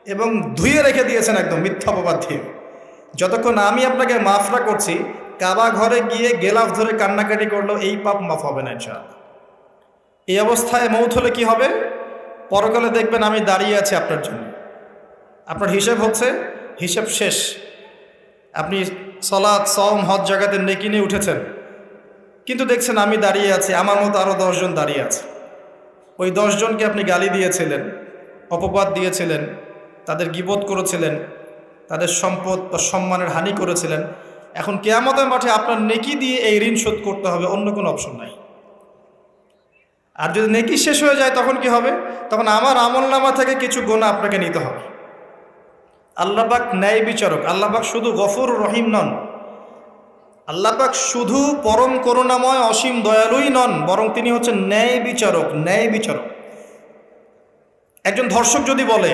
এবং ধুয়ে রেখে দিয়েছেন একদম মিথ্যা অপবাদ দিয়ে। যতক্ষণ আমি আপনাকে মাফরা করছি, কাবা ঘরে গিয়ে গেলাফ ধরে কান্নাকাটি করলো, এই পাপ মাফ হবে না ইনশাআল্লাহ। এই অবস্থায় মৌত হলে কি হবে? পরকালে দেখবেন আমি দাঁড়িয়ে আছি আপনার জন্য, আপনার হিসেব হচ্ছে, হিসেব শেষ। আপনি সলাৎ সওম হজ জাকাতে নেকি নিয়ে উঠেছেন, কিন্তু দেখছেন আমি দাঁড়িয়ে আছি, আমার মতো আরও 10 জন দাঁড়িয়ে আছে। ওই 10 জনকে আপনি গালি দিয়েছিলেন, অপবাদ দিয়েছিলেন, তাদের গীবত করেছিলেন, তাদের সম্পদ বা সম্মানের হানি করেছিলেন। এখন কিয়ামতের মাঠে আপনার নেকি দিয়ে এই ঋণ শোধ করতে হবে, অন্য কোনো অপশন নাই। আর যদি নেকি শেষ হয়ে যায় তখন কি হবে? তখন আমার আমলনামা থেকে কিছু গুনাহ আপনাকে নিতে হবে। আল্লাহ পাক ন্যায় বিচারক। আল্লাহ পাক শুধু গফুর রহিম নন, আল্লাহ পাক শুধু পরম করুণাময় অসীম দয়ালুই নন, বরং তিনি হচ্ছেন ন্যায় বিচারক। ন্যায় বিচারক। একজন ধর্ষক যদি বলে